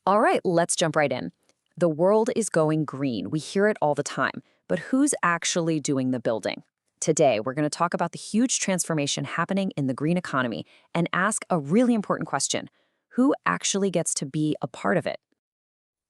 All right, let's jump right in. The world is going green. We hear it all the time. But who's actually doing the building? Today, we're going to talk about the huge transformation happening in the green economy and ask a really important question. Who actually gets to be a part of it?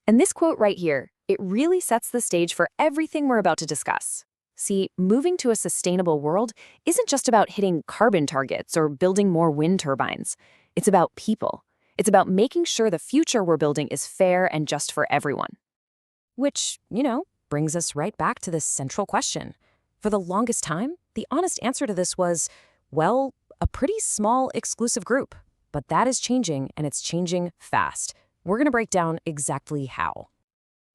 And this quote right here, it really sets the stage for everything we're about to discuss. See, moving to a sustainable world isn't just about hitting carbon targets or building more wind turbines. It's about people. It's about making sure the future we're building is fair and just for everyone. Which, brings us right back to this central question. For the longest time, the honest answer to this was, well, a pretty small exclusive group. But that is changing, and it's changing fast. We're going to break down exactly how.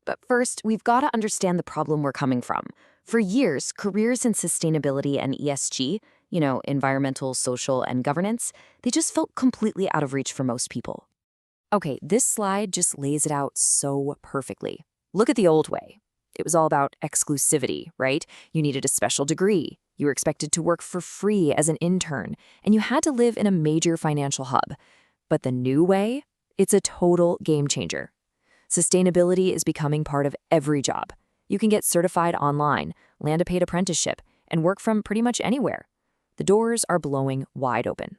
But first, we've got to understand the problem we're coming from. For years, careers in sustainability and ESG, environmental, social, and governance, they just felt completely out of reach for most people. Okay, this slide just lays it out so perfectly. Look at the old way. It was all about exclusivity, right? You needed a special degree. You were expected to work for free as an intern, and you had to live in a major financial hub. But the new way? It's a total game changer. Sustainability is becoming part of every job. You can get certified online, land a paid apprenticeship, and work from pretty much anywhere. The doors are blowing wide open.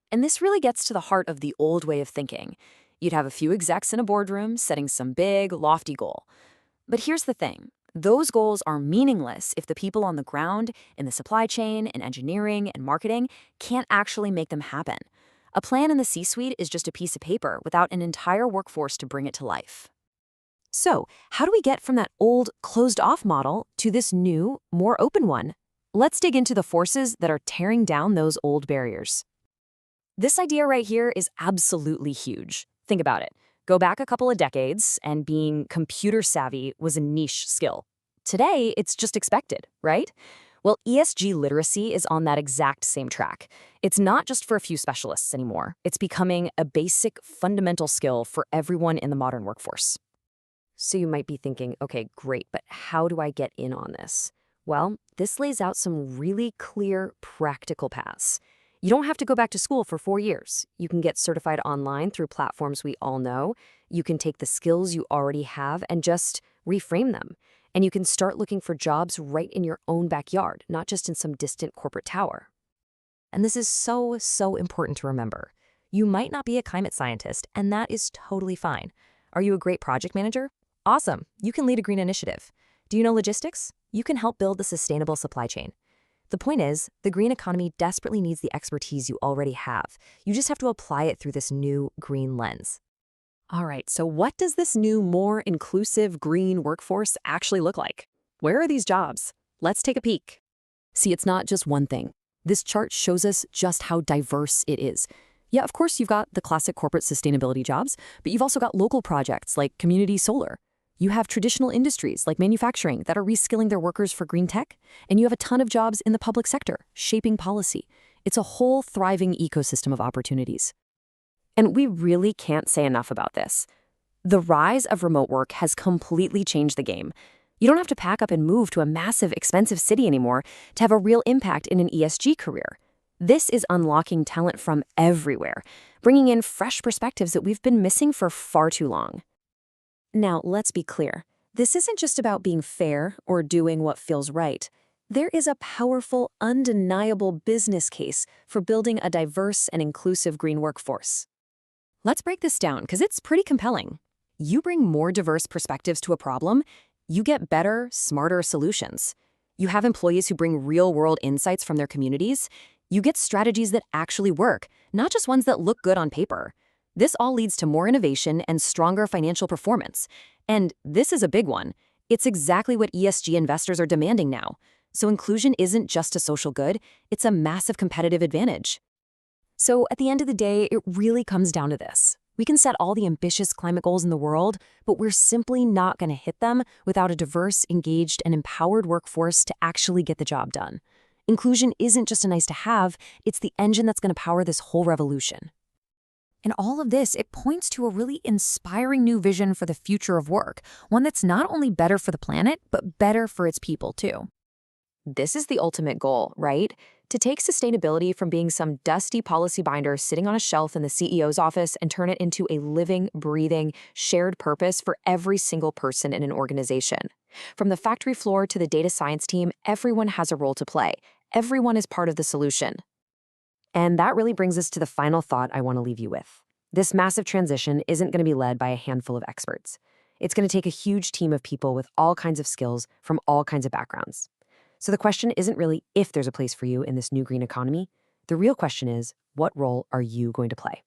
And this really gets to the heart of the old way of thinking. You'd have a few execs in a boardroom setting some big, lofty goal. But here's the thing. Those goals are meaningless if the people on the ground, in the supply chain, in engineering, and marketing, can't actually make them happen. A plan in the C-suite is just a piece of paper without an entire workforce to bring it to life. So, how do we get from that old, closed-off model to this new, more open one? Let's dig into the forces that are tearing down those old barriers. This idea right here is absolutely huge. Think about it. Go back a couple of decades, and being computer savvy was a niche skill. Today, it's just expected, right? Well, ESG literacy is on that exact same track. It's not just for a few specialists anymore. It's becoming a basic, fundamental skill for everyone in the modern workforce. So you might be thinking, okay, great, but how do I get in on this? Well, this lays out some really clear, practical paths. You don't have to go back to school for 4 years. You can get certified online through platforms we all know. You can take the skills you already have and just reframe them. And you can start looking for jobs right in your own backyard, not just in some distant corporate tower. And this is so, so important to remember. You might not be a climate scientist, and that is totally fine. Are you a great project manager? Awesome. You can lead a green initiative. Do you know logistics? You can help build the sustainable supply chain. The point is, the green economy desperately needs the expertise you already have. You just have to apply it through this new green lens. All right, so what does this new, more inclusive green workforce actually look like? Where are these jobs? Let's take a peek. See, it's not just one thing. This chart shows us just how diverse it is. Yeah, of course, you've got the classic corporate sustainability jobs, but you've also got local projects like community solar. You have traditional industries like manufacturing that are reskilling their workers for green tech, and you have a ton of jobs in the public sector, shaping policy. It's a whole thriving ecosystem of opportunities. And we really can't say enough about this. The rise of remote work has completely changed the game. You don't have to pack up and move to a massive, expensive city anymore to have a real impact in an ESG career. This is unlocking talent from everywhere, bringing in fresh perspectives that we've been missing for far too long. Now, let's be clear. This isn't just about being fair or doing what feels right. There is a powerful, undeniable business case for building a diverse and inclusive green workforce. Let's break this down because it's pretty compelling. You bring more diverse perspectives to a problem, you get better, smarter solutions. You have employees who bring real-world insights from their communities. You get strategies that actually work, not just ones that look good on paper. This all leads to more innovation and stronger financial performance. And this is a big one. It's exactly what ESG investors are demanding now. So inclusion isn't just a social good, it's a massive competitive advantage. So at the end of the day, it really comes down to this. We can set all the ambitious climate goals in the world, but we're simply not going to hit them without a diverse, engaged, and empowered workforce to actually get the job done. Inclusion isn't just a nice to have, it's the engine that's going to power this whole revolution. And all of this, it points to a really inspiring new vision for the future of work, one that's not only better for the planet, but better for its people too. This is the ultimate goal, right? To take sustainability from being some dusty policy binder sitting on a shelf in the CEO's office and turn it into a living, breathing, shared purpose for every single person in an organization. From the factory floor to the data science team, everyone has a role to play. Everyone is part of the solution. And that really brings us to the final thought I want to leave you with. This massive transition isn't going to be led by a handful of experts. It's going to take a huge team of people with all kinds of skills from all kinds of backgrounds. So the question isn't really if there's a place for you in this new green economy. The real question is, what role are you going to play?